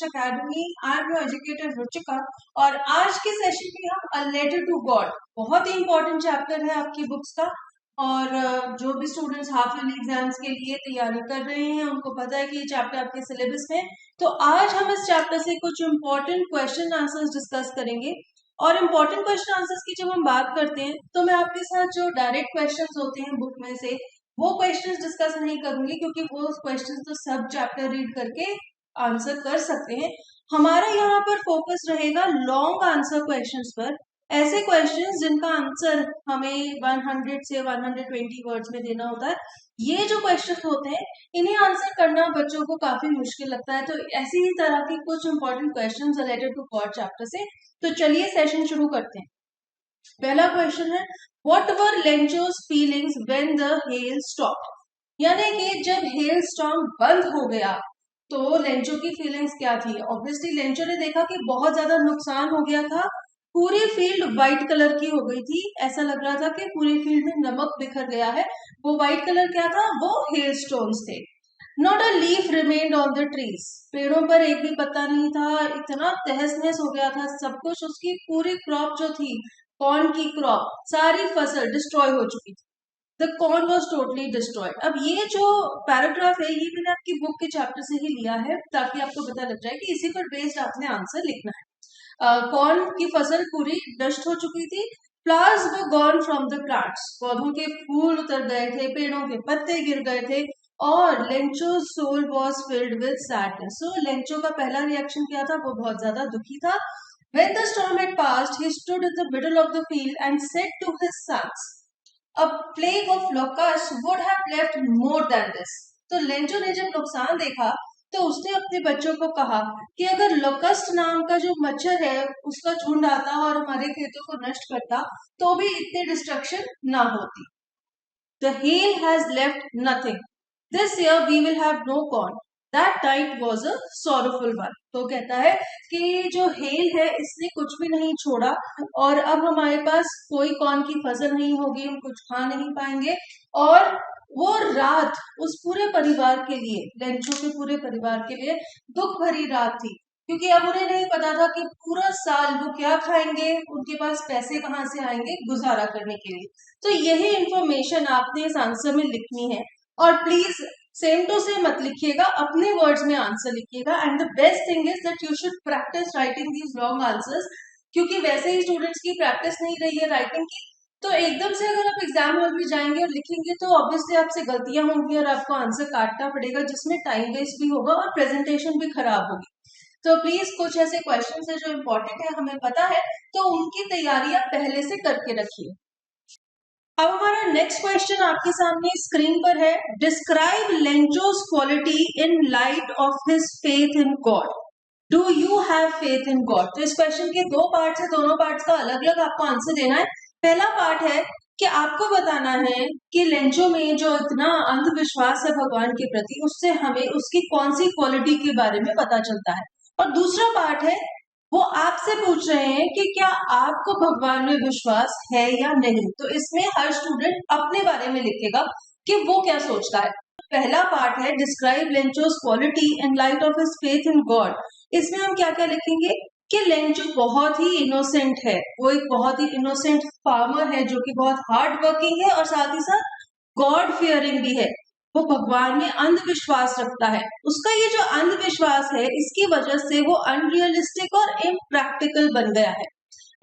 English academy. I am your educator Ruchika और आज के सेशन में हम अ लेटर टू गॉड, बहुत ही इंपॉर्टेंट चैप्टर है आपकी बुक्स का। और जो भी स्टूडेंट्स हाफ ईयरली एग्जाम्स के लिए तैयारी कर रहे हैं उनको पता है कि ये चैप्टर आपके सिलेबस में। तो आज हम इस चैप्टर से कुछ इंपॉर्टेंट क्वेश्चन आंसर्स डिस्कस करेंगे। और इम्पॉर्टेंट क्वेश्चन आंसर्स की जब हम बात करते हैं तो मैं आपके साथ जो डायरेक्ट क्वेश्चंस होते हैं बुक में से वो क्वेश्चंस डिस्कस नहीं करूंगी, क्योंकि वो क्वेश्चंस तो सब चैप्टर रीड करके आंसर कर सकते हैं। हमारा यहाँ पर फोकस रहेगा लॉन्ग आंसर क्वेश्चंस पर, ऐसे क्वेश्चंस जिनका आंसर हमें 100 से 120 वर्ड्स में देना होता है। ये जो क्वेश्चन होते हैं इन्हें आंसर करना बच्चों को काफी मुश्किल लगता है। तो ऐसी ही तरह की कुछ important question related to God chapter से। तो चलिए सेशन शुरू करते हैं। पहला क्वेश्चन है, what were Lencho's feelings when the hail stopped? यानी कि जब हेल स्टॉर्म बंद हो गया तो लेंचो की फीलिंग्स क्या थी? ऑब्वियसली लेंचो ने देखा कि बहुत ज्यादा नुकसान हो गया था, पूरी फील्ड व्हाइट कलर की हो गई थी। ऐसा लग रहा था कि पूरी फील्ड में नमक बिखर गया है। वो व्हाइट कलर क्या था? वो हेल स्टोन्स थे। Not a leaf remained on the trees, पेड़ों पर एक भी पत्ता नहीं था। इतना तहस नहस हो गया था सब कुछ। उसकी पूरी क्रॉप जो थी, कॉर्न की क्रॉप, सारी फसल डिस्ट्रॉय हो चुकी थी। The corn was totally destroyed. अब ये जो पैराग्राफ है ये मैंने आपकी बुक के चैप्टर से ही लिया है, ताकि आपको पता लग जाए कि इसी पर बेस्ड आपने आंसर लिखना है। कॉर्न की फसल पूरी नष्ट हो चुकी थी। Flowers were gone from the plants, पौधों के फूल उतर गए थे, पेड़ों के पत्ते गिर गए थे। और Lencho soul was filled with sadness. So Lencho का पहला रिएक्शन क्या था? वो बहुत ज्यादा दुखी था। When the storm had passed, he stood in the middle of the field and said to his sons, "A plague of locusts would have left more than this." तो लेंचो ने जब नुकसान देखा तो उसने अपने बच्चों को कहा कि अगर लोकस्ट नाम का जो मच्छर है उसका झुंड आता और हमारे खेतों को नष्ट करता तो भी इतनी डिस्ट्रक्शन ना होती। The hail has left nothing. This year we will have no corn. That night was a sorrowful one. तो कहता है कि जो हेल है इसने कुछ भी नहीं छोड़ा और अब हमारे पास कोई कॉर्न की फसल नहीं होगी, हम कुछ खा नहीं पाएंगे। और वो रात उस पूरे परिवार के लिए, लेंचो के पूरे परिवार के लिए दुख भरी रात थी, क्योंकि अब उन्हें नहीं पता था कि पूरा साल वो क्या खाएंगे, उनके पास पैसे कहाँ से आएंगे गुजारा करने के लिए। तो यही इंफॉर्मेशन आपने इस आंसर में लिखनी है। और प्लीज सेम टू सेम मत लिखिएगा, अपने वर्ड्स में आंसर लिखिएगा। And the best thing is that you should practice writing these long answers, क्योंकि वैसे ही स्टूडेंट्स की प्रैक्टिस नहीं रही है राइटिंग की, तो एकदम से अगर आप एग्जाम हॉल में जाएंगे और लिखेंगे तो ऑब्वियसली आपसे गलतियां होंगी और आपको आंसर काटना पड़ेगा, जिसमें टाइम वेस्ट भी होगा और प्रेजेंटेशन भी खराब होगी। तो प्लीज कुछ ऐसे क्वेश्चंस है जो इम्पोर्टेंट है, हमें पता है, तो उनकी तैयारी आप पहले से करके रखिए। अब हमारा नेक्स्ट क्वेश्चन आपके सामने स्क्रीन पर है। Describe Lencho's quality in light of his faith in God. Do you have faith in God? तो इस क्वेश्चन के दो पार्ट्स है, दोनों पार्ट्स का अलग अलग आपको आंसर देना है। पहला पार्ट है कि आपको बताना है कि लेंचो में जो इतना अंधविश्वास है भगवान के प्रति, उससे हमें उसकी कौन सी क्वालिटी के बारे में पता चलता है। और दूसरा पार्ट है वो आपसे पूछ रहे हैं कि क्या आपको भगवान में विश्वास है या नहीं। तो इसमें हर स्टूडेंट अपने बारे में लिखेगा कि वो क्या सोचता है। पहला पार्ट है describe Lencho's quality in light of his faith in God. इसमें हम क्या क्या लिखेंगे कि लेंचो बहुत ही इनोसेंट है, वो एक बहुत ही इनोसेंट फार्मर है जो कि बहुत हार्ड वर्किंग है और साथ ही साथ गॉड फियरिंग भी है, वो भगवान में अंधविश्वास रखता है। उसका ये जो अंधविश्वास है इसकी वजह से वो अनरियलिस्टिक और इम्प्रैक्टिकल बन गया है।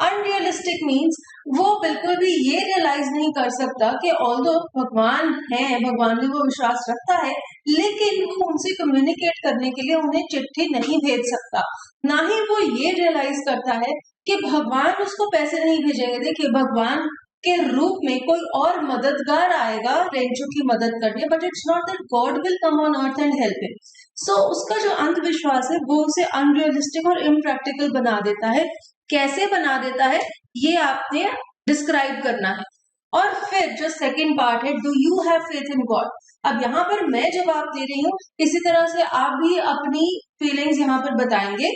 अनरियलिस्टिक मीन्स वो बिल्कुल भी ये रियलाइज नहीं कर सकता कि ऑल्दो भगवान है, भगवान में वो विश्वास रखता है, लेकिन वो उनसे कम्युनिकेट करने के लिए उन्हें चिट्ठी नहीं भेज सकता। ना ही वो ये रियलाइज करता है कि भगवान उसको पैसे नहीं भेजेंगे। देखिए, भगवान के रूप में कोई और मददगार आएगा लेंचो की मदद करने, but it's not that God will come on earth and help him. So उसका जो अंधविश्वास है वो उसे अनरियलिस्टिक और इम्प्रैक्टिकल बना देता है। कैसे बना देता है ये आपने डिस्क्राइब करना है। और फिर जो सेकंड पार्ट है, do you have faith in God. अब यहाँ पर मैं जवाब दे रही हूँ, इसी तरह से आप भी अपनी फीलिंग्स यहाँ पर बताएंगे।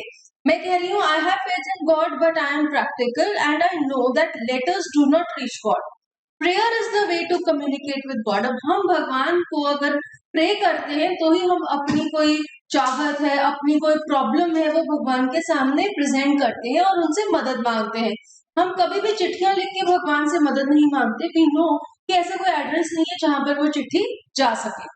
मैं कह रही हूँ I have faith in God but I am practical and I know that letters do not reach God. Prayer is the way to communicate with God. अब हम भगवान को अगर प्रे करते हैं तो ही हम अपनी कोई चाहत है, अपनी कोई प्रॉब्लम है, वो भगवान के सामने प्रेजेंट करते हैं और उनसे मदद मांगते हैं। हम कभी भी चिट्ठियां लिख के भगवान से मदद नहीं मांगते। वी नो कि ऐसा कोई एड्रेस नहीं है जहां पर वो चिट्ठी जा सके।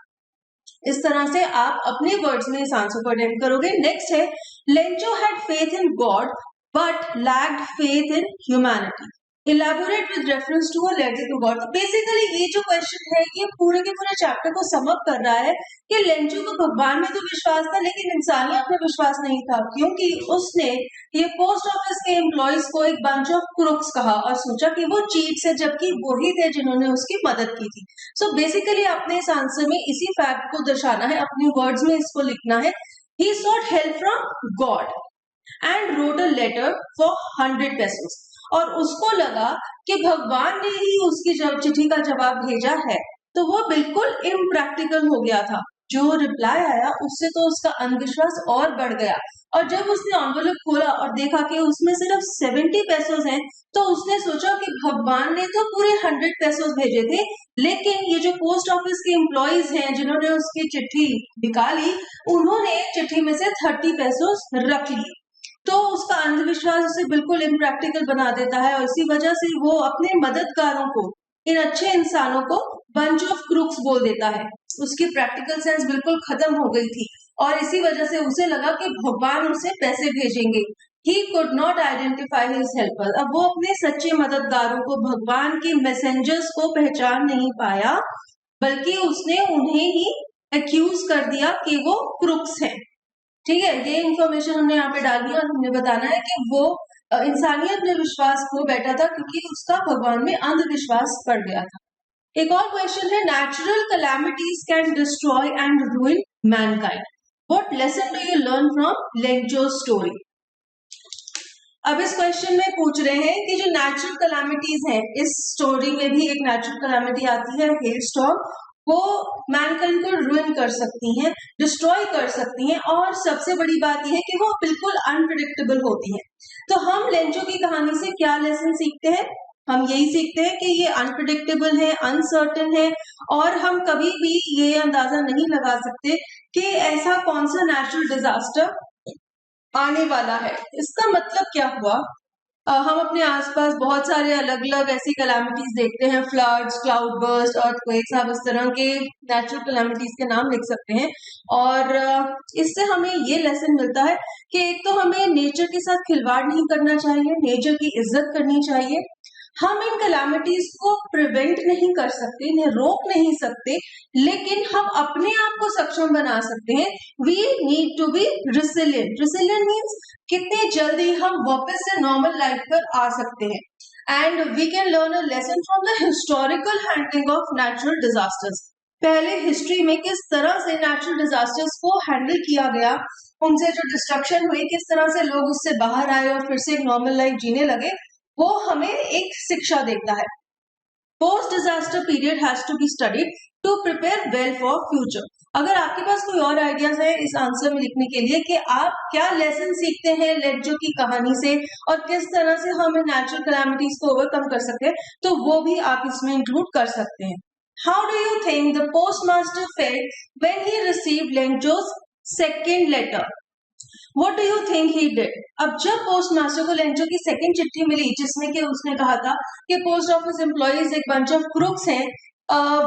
इस तरह से आप अपने वर्ड्स में इस आंसर को अटेम्प्ट करोगे। नेक्स्ट है, Lencho had faith in God but lacked faith in humanity. Elaborate with reference to a letter to God. तो बेसिकली ये जो क्वेश्चन है ये पूरे के पूरे चैप्टर को सम अप कर रहा है कि लेंचो को भगवान में तो विश्वास था लेकिन इंसानियत में विश्वास नहीं था, क्योंकि उसने ये पोस्ट ऑफिस के एम्प्लॉयज को एक बंच ऑफ क्रुक्स कहा और सोचा कि वो चीट्स है, जबकि वही थे जिन्होंने उसकी मदद की थी। सो बेसिकली आपने इस आंसर में इसी फैक्ट को दर्शाना है, अपनी वर्ड्स में इसको लिखना है। ही sought help from God and wrote a letter for 100 pesos। और उसको लगा कि भगवान ने ही उसकी जब चिट्ठी का जवाब भेजा है, तो वो बिल्कुल इम्प्रैक्टिकल हो गया था। जो रिप्लाई आया उससे तो उसका अंधविश्वास और बढ़ गया, और जब उसने एनवेलप खोला और देखा कि उसमें सिर्फ 70 पेसोस हैं, तो उसने सोचा कि भगवान ने तो पूरे 100 पेसोस भेजे थे, लेकिन ये जो पोस्ट ऑफिस के एम्प्लॉयज हैं जिन्होंने उसकी चिट्ठी निकाली, उन्होंने चिट्ठी में से 30 पेसोस रख ली। तो उसका अंधविश्वास उसे बिल्कुल इम्प्रैक्टिकल बना देता है, और इसी वजह से वो अपने मददगारों को, इन अच्छे इंसानों को बंच ऑफ क्रूक्स बोल देता है। उसकी प्रैक्टिकल सेंस बिल्कुल खत्म हो गई थी, और इसी वजह से उसे लगा कि भगवान उसे पैसे भेजेंगे। He could not identify his helper। अब वो अपने सच्चे मददगारों को, भगवान के मैसेंजर्स को पहचान नहीं पाया, बल्कि उसने उन्हें ही एक्यूज कर दिया कि वो क्रुक्स हैं। ठीक है, ये इंफॉर्मेशन हमने यहाँ पे डाली और हमने बताना है कि वो इंसानियत में विश्वास खो बैठा था क्योंकि उसका भगवान में अंधविश्वास पड़ गया था। एक और क्वेश्चन है, natural calamities can destroy and ruin Mankind. What lesson do you learn from Lencho story. अब इस क्वेश्चन में पूछ रहे हैं कि जो नेचुरल कैलामिटीज हैं, इस स्टोरी में भी एक नेचुरल कैलामिटी आती है, हेल स्टॉर्म, वो मैनकाइंड को रुइन कर सकती हैं, डिस्ट्रॉय कर सकती हैं, और सबसे बड़ी बात यह है कि वो बिल्कुल अनप्रिडिक्टेबल होती हैं। तो हम लेंचो की कहानी से क्या लेसन सीखते हैं? हम यही सीखते हैं कि ये अनप्रिडिक्टेबल है, अनसर्टेन है, और हम कभी भी ये अंदाजा नहीं लगा सकते कि ऐसा कौन सा नेचुरल डिजास्टर आने वाला है। इसका मतलब क्या हुआ? हम अपने आसपास बहुत सारे अलग अलग ऐसी कैलामिटीज देखते हैं, फ्लड्स, क्लाउड बर्स्ट, अर्थक्वेक्स, आप इस तरह के नेचुरल कैलामिटीज के नाम लिख सकते हैं। और इससे हमें ये लेसन मिलता है कि एक तो हमें नेचर के साथ खिलवाड़ नहीं करना चाहिए, नेचर की इज्जत करनी चाहिए। हम इन कैलामिटीज को प्रिवेंट नहीं कर सकते, इन्हें रोक नहीं सकते, लेकिन हम अपने आप को सक्षम बना सकते हैं। We need to be resilient. Resilient means कितने जल्दी हम वापस से नॉर्मल लाइफ पर आ सकते हैं। And we can learn a lesson from the historical handling of natural disasters. पहले हिस्ट्री में किस तरह से नेचुरल डिजास्टर्स को हैंडल किया गया, उनसे जो डिस्ट्रक्शन हुई, किस तरह से लोग उससे बाहर आए और फिर से एक नॉर्मल लाइफ जीने लगे, वो हमें एक शिक्षा देता है। Post disaster period has to be studied to prepare well for future. अगर आपके पास कोई और आइडियाज है इस आंसर में लिखने के लिए कि आप क्या लेसन सीखते हैं लेंचो की कहानी से और किस तरह से हम नेचुरल कैलामिटीज को ओवरकम कर सकते हैं, तो वो भी आप इसमें इंक्लूड कर सकते हैं। How do you think the post master failed when he received Lencho's second letter? What do you think he did? अब जब पोस्ट मास्टर को लेंचो की सेकंड चिट्ठी मिली जिसमें कि उसने कहा था कि पोस्ट ऑफिस एम्प्लॉइज एक बंच ऑफ क्रूक्स हैं,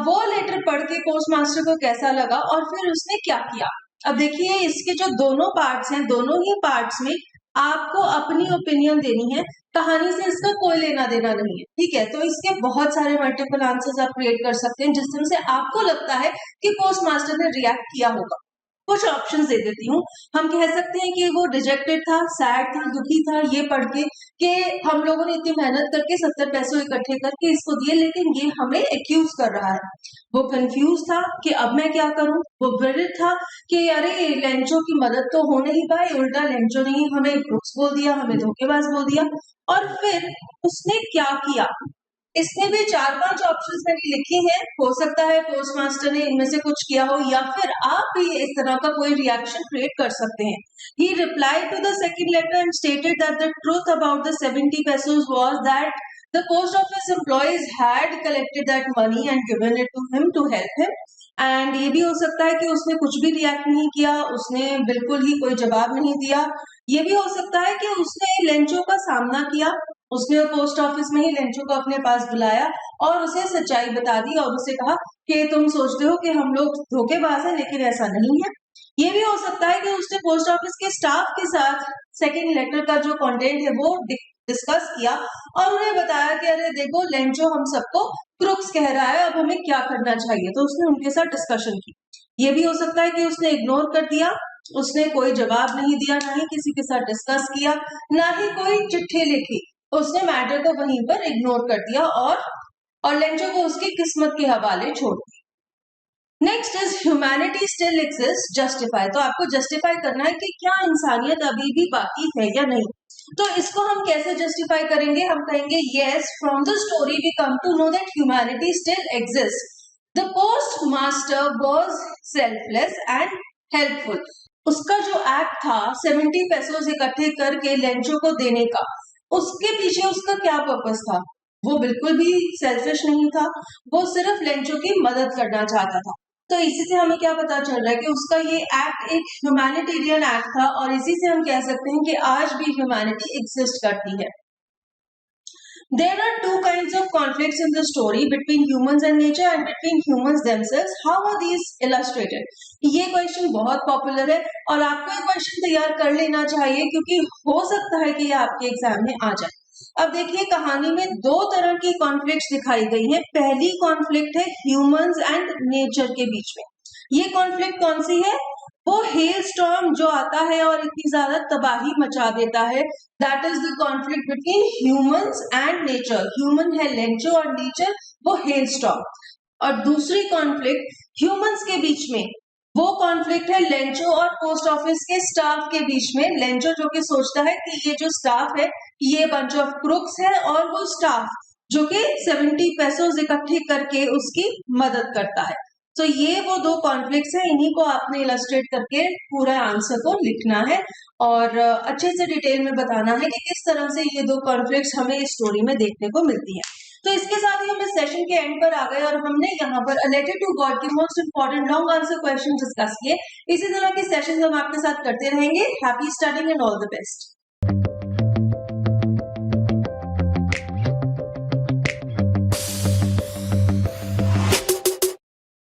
वो लेटर पढ़ के पोस्ट मास्टर को कैसा लगा और फिर उसने क्या किया? अब देखिए, इसके जो दोनों पार्ट्स हैं, दोनों ही पार्ट्स में आपको अपनी ओपिनियन देनी है, कहानी से इसका कोई लेना देना नहीं है। ठीक है, तो इसके बहुत सारे मल्टीपल आंसर्स आप क्रिएट कर सकते हैं जिस तरह से आपको लगता है कि पोस्ट मास्टर ने रिएक्ट किया होगा। कुछ ऑप्शंस दे देती हूँ। हम कह सकते हैं कि वो डिजेक्टेड था, सैड था, दुखी था ये पढ़ के कि हम लोगों ने इतनी मेहनत करके 70 पैसे इकट्ठे करके इसको दिए, लेकिन ये हमें एक्यूज कर रहा है। वो कंफ्यूज था कि अब मैं क्या करूं। वो वर्रिड था कि अरे लेंचो की मदद तो हो नहीं पाई, उल्टा लेंचो ने हमें क्रुक्स बोल दिया, हमें धोखेबाज बोल दिया। और फिर उसने क्या किया? इसमें भी 4-5 ऑप्शंस मैंने लिखे हैं, हो सकता है पोस्ट मास्टर ने इनमें से कुछ किया हो, या फिर आप भी इस तरह का कोई रिएक्शन क्रिएट कर सकते हैं। He replied to the second letter and stated that the truth about the 70 pesos was that The post office employees had collected that money and given it to him to help him. And ये भी हो सकता है कि उसने कुछ भी react नहीं किया, उसने बिल्कुल ही कोई जवाब नहीं दिया। ये भी हो सकता है कि उसने लेंचो का सामना किया, उसने पोस्ट ऑफिस में ही लेंचो को अपने पास बुलाया और उसे सच्चाई बता दी और उसे कहा कि तुम सोचते हो कि हम लोग धोखेबाज हैं, लेकिन ऐसा नहीं है। ये भी हो सकता है कि उसने पोस्ट ऑफिस के स्टाफ के साथ सेकेंड लेटर का जो कंटेंट है वो डिस्कस किया और उन्हें बताया कि अरे देखो लेंचो हम सबको क्रुक्स कह रहा है, अब हमें क्या करना चाहिए। तो उसने उनके साथ डिस्कशन की। ये भी हो सकता है कि उसने इग्नोर कर दिया, उसने कोई जवाब नहीं दिया, ना ही किसी के साथ डिस्कस किया, ना ही कोई चिट्ठी लिखी। उसने मैटर को वहीं पर इग्नोर कर दिया और लेंचो को उसकी किस्मत के हवाले छोड़ दिया। Next is humanity still exist, justify. तो आपको जस्टिफाई करना है कि क्या इंसानियत अभी भी बाकी है या नहीं। तो इसको हम कैसे जस्टिफाई करेंगे? हम कहेंगे yes, from the story we come to know that humanity still exist. The post master was selfless and helpful. उसका जो एक्ट था 70 पैसों इकट्ठे करके लेंचो को देने का, उसके पीछे उसका क्या पर्पस था? वो बिल्कुल भी सेल्फिश नहीं था, वो सिर्फ लेंचो की मदद करना चाहता था। तो इसी से हमें क्या पता चल रहा है कि उसका ये एक्ट एक ह्यूमैनिटेरियन एक्ट था और इसी से हम कह सकते हैं कि आज भी ह्यूमैनिटी एग्जिस्ट करती है। There are two kinds of conflicts in the story between humans and nature and between humans themselves. How are these illustrated? ये क्वेश्चन बहुत पॉपुलर है और आपको ये क्वेश्चन तैयार कर लेना चाहिए क्योंकि हो सकता है कि ये आपके एग्जाम में आ जाए। अब देखिए, कहानी में दो तरह की कॉन्फ्लिक्ट दिखाई गई है। पहली कॉन्फ्लिक्ट है ह्यूमंस एंड नेचर के बीच में। ये कॉन्फ्लिक्ट कौन सी है? वो हेल स्टॉर्म जो आता है और इतनी ज्यादा तबाही मचा देता है, that is the conflict between humans and nature. Human है लेंचो और नेचर वो हेल स्टॉर्म। और दूसरी कॉन्फ्लिक्ट ह्यूमंस के बीच में, वो कॉन्फ्लिक्ट है लेंचो और पोस्ट ऑफिस के स्टाफ के बीच में। लेंचो जो कि सोचता है कि ये जो स्टाफ है ये बंच ऑफ क्रुक्स है और वो स्टाफ जो कि 70 पैसों इकट्ठे करके उसकी मदद करता है। तो ये वो दो कॉन्फ्लिक्ट्स हैं, इन्हीं को आपने इलस्ट्रेट करके पूरा आंसर को लिखना है और अच्छे से डिटेल में बताना है कि किस तरह से ये दो कॉन्फ्लिक्ट्स हमें इस स्टोरी में देखने को मिलती है। तो इसके साथ ही हम इस सेशन के एंड पर आ गए और हमने यहाँ पर अ लेटर टू गॉड के most important long answer question discuss किए। इसी तरह के सेशन हम आपके साथ करते रहेंगे। Happy studying and all the best.